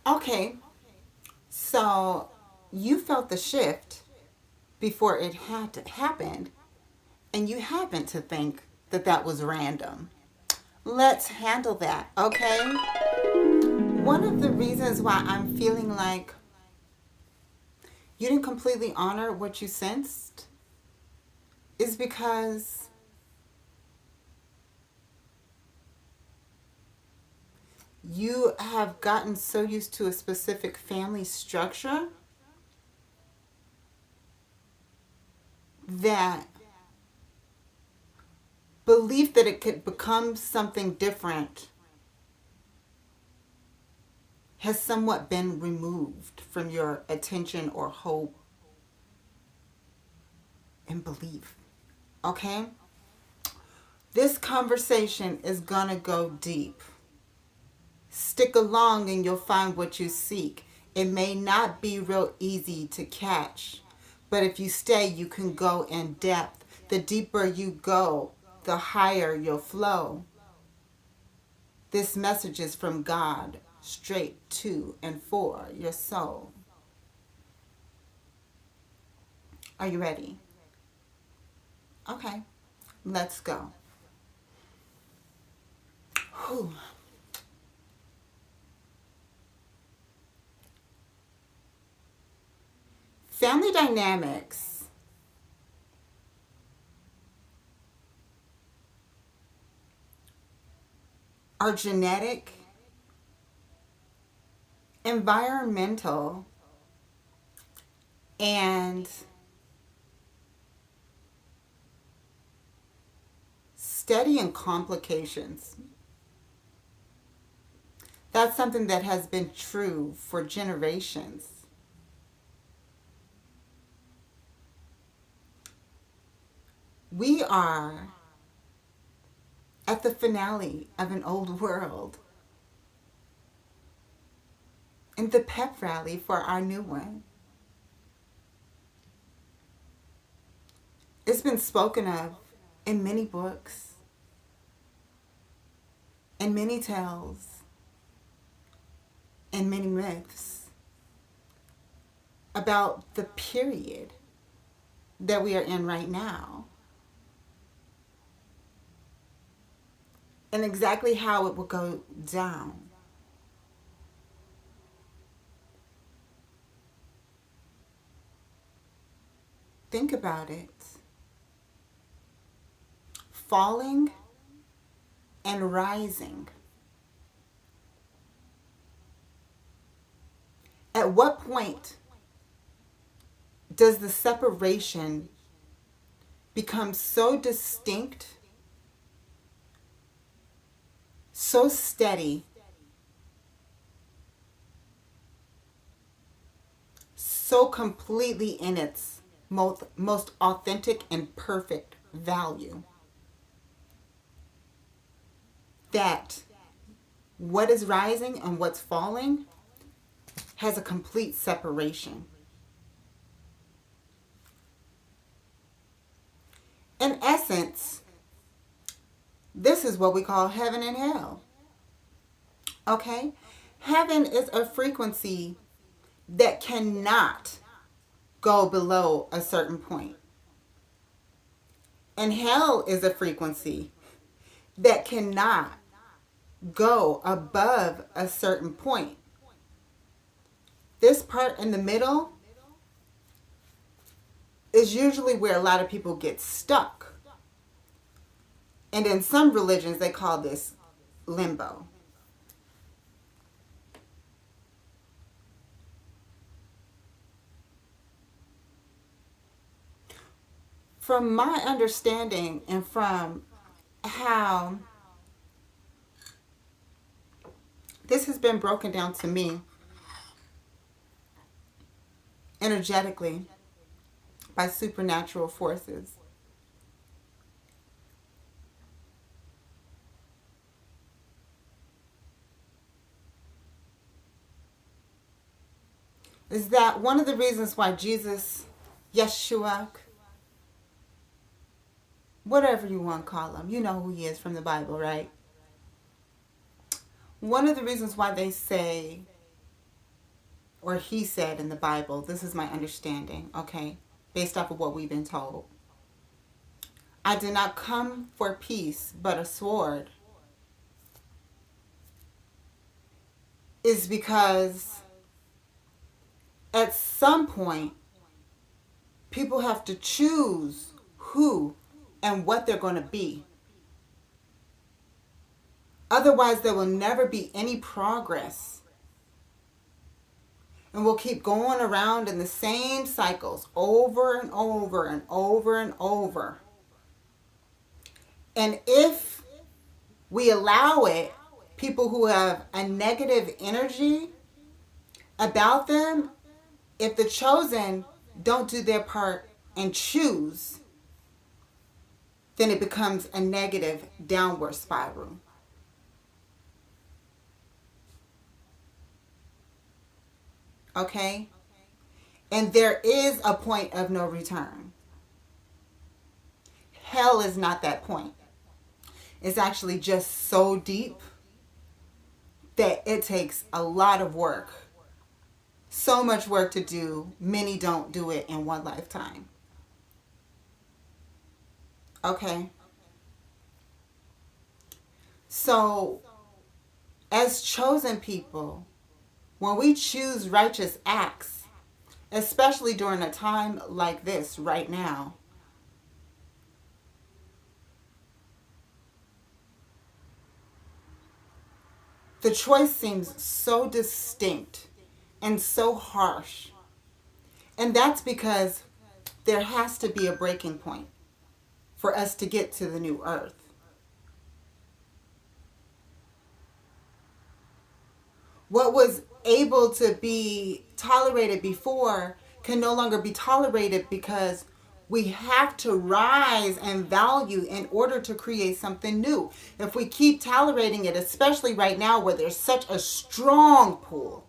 Okay, so you felt the shift before it had to happen, and you happen to think that that was random. Let's handle that, okay? One of the reasons why I'm feeling like you didn't completely honor what you sensed is because you have gotten so used to a specific family structure that belief that it could become something different has somewhat been removed from your attention or hope and belief. Okay? This conversation is going to go deep. Stick along and you'll find what you seek. It may not be real easy to catch, but if you stay, you can go in depth. The deeper you go, the higher you'll flow. This message is from God, straight to and for your soul. Are you ready? Okay, let's go. Whew. Family dynamics are genetic, environmental, and studying complications. That's something that has been true for generations. We are at the finale of an old world and the pep rally for our new one. It's been spoken of in many books, in many tales, and many myths about the period that we are in right now and exactly how it will go down. Think about it. Falling and rising. At what point does the separation become so distinct, so steady, so completely in its most authentic and perfect value, that what is rising and what's falling has a complete separation? In essence, this is what we call heaven and hell. Okay? Heaven is a frequency that cannot go below a certain point. And hell is a frequency that cannot go above a certain point. This part in the middle is usually where a lot of people get stuck. And in some religions, they call this limbo. From my understanding and from how this has been broken down to me energetically by supernatural forces, is that one of the reasons why Jesus, Yeshua, whatever you want to call him, you know who he is from the Bible, right? One of the reasons why they say or he said in the Bible. This is my understanding, okay? Based off of what we've been told. I did not come for peace, but a sword. Is because at some point, people have to choose who and what they're going to be. Otherwise, there will never be any progress. And we'll keep going around in the same cycles over and over and over and over. And if we allow it, people who have a negative energy about them, if the chosen don't do their part and choose, then it becomes a negative downward spiral. Okay? And there is a point of no return. Hell is not that point. It's actually just so deep that it takes a lot of work. So much work to do. Many don't do it in one lifetime. Okay? So, as chosen people, when we choose righteous acts, especially during a time like this right now, the choice seems so distinct and so harsh. And that's because there has to be a breaking point for us to get to the new earth. What was able to be tolerated before can no longer be tolerated because we have to rise and value in order to create something new. If we keep tolerating it, especially right now where there's such a strong pull,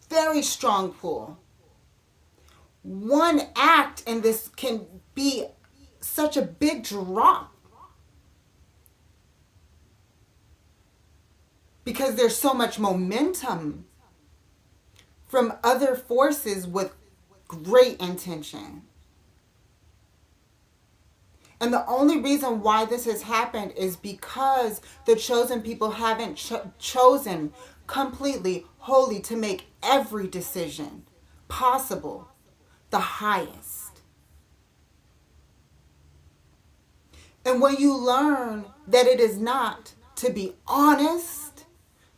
very strong pull, one act in this can be such a big drop because there's so much momentum from other forces with great intention. And the only reason why this has happened is because the chosen people haven't chosen completely, wholly to make every decision possible the highest. And when you learn that it is not to be honest,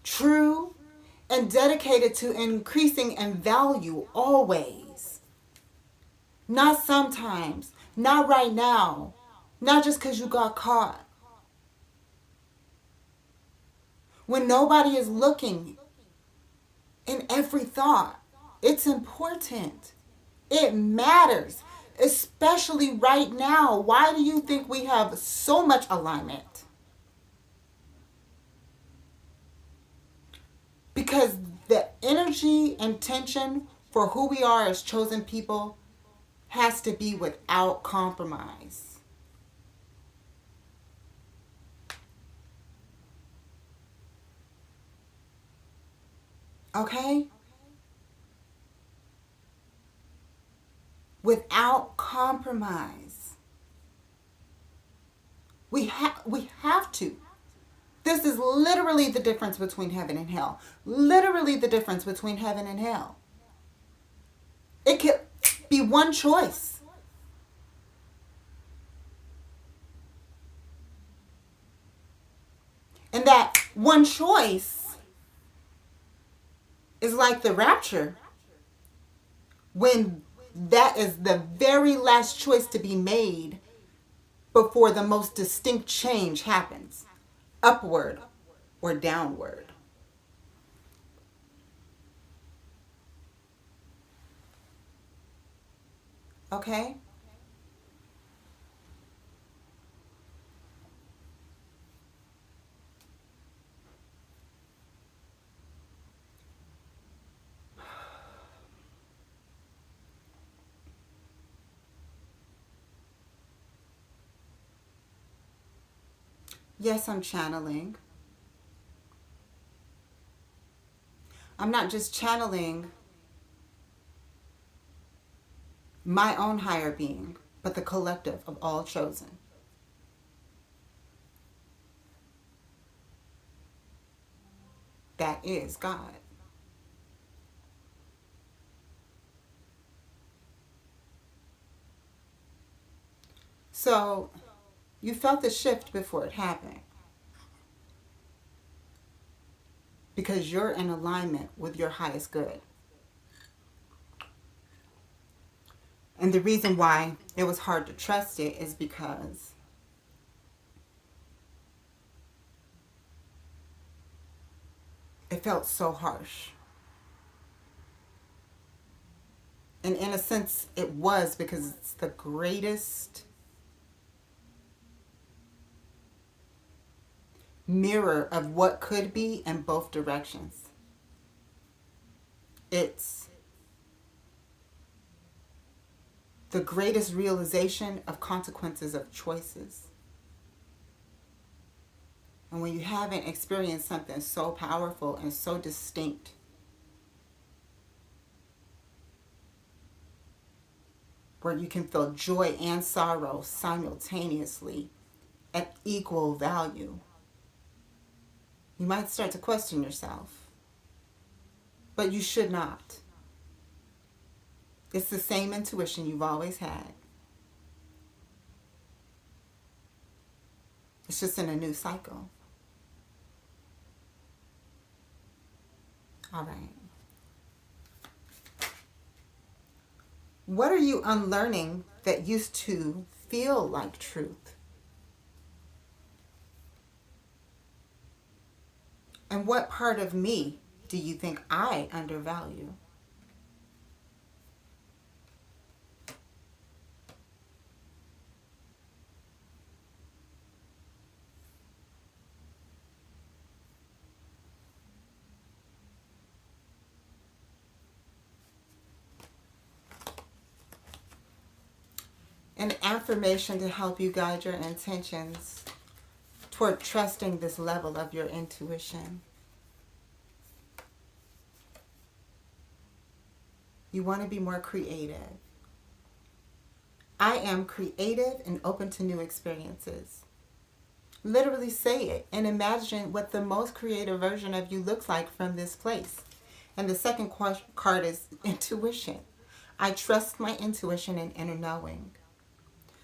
true, and dedicated to increasing in value always, not sometimes, not right now, not just because you got caught. When nobody is looking in every thought, it's important. It matters, especially right now. Why do you think we have so much alignment? Because the energy and tension for who we are as chosen people has to be without compromise. Okay? Without compromise. We have to. This is literally the difference between heaven and hell. Literally the difference between heaven and hell. It could be one choice. And that one choice is like the rapture, when that is the very last choice to be made before the most distinct change happens, upward or downward. Okay? Yes, I'm channeling. I'm not just channeling my own higher being, but the collective of all chosen. That is God. So you felt the shift before it happened because you're in alignment with your highest good. And the reason why it was hard to trust it is because it felt so harsh. And in a sense, it was, because it's the greatest mirror of what could be in both directions. It's the greatest realization of consequences of choices. And when you haven't experienced something so powerful and so distinct, where you can feel joy and sorrow simultaneously at equal value, you might start to question yourself. But you should not. It's the same intuition you've always had. It's just in a new cycle. All right. What are you unlearning that used to feel like truth? And what part of me do you think I undervalue? An affirmation to help you guide your intentions toward trusting this level of your intuition. You want to be more creative. I am creative and open to new experiences. Literally say it and imagine what the most creative version of you looks like from this place. And the second card is intuition. I trust my intuition and inner knowing.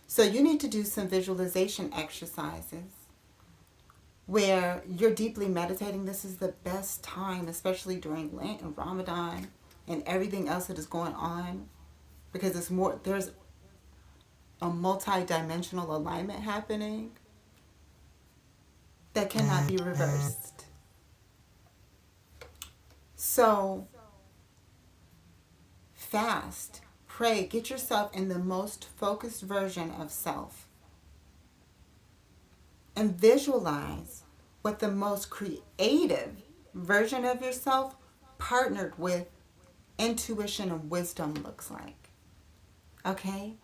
So you need to do some visualization exercises where you're deeply meditating. This is the best time, especially during Lent and Ramadan and everything else that is going on, because there's a multi-dimensional alignment happening that cannot be reversed. So fast, pray, get yourself in the most focused version of self. And visualize what the most creative version of yourself partnered with intuition and wisdom looks like. Okay?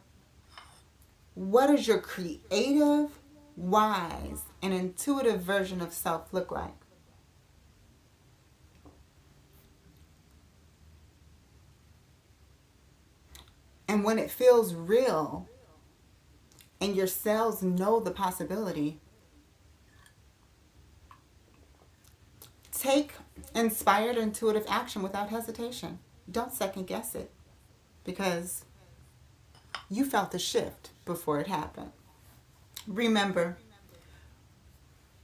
What does your creative, wise, and intuitive version of self look like? And when it feels real and your cells know the possibility, take inspired intuitive action without hesitation. Don't second guess it, because you felt the shift before it happened. Remember,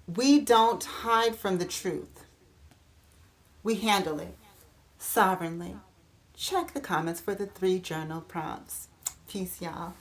we don't hide from the truth. We handle it sovereignly. Check the comments for the 3 journal prompts. Peace, y'all.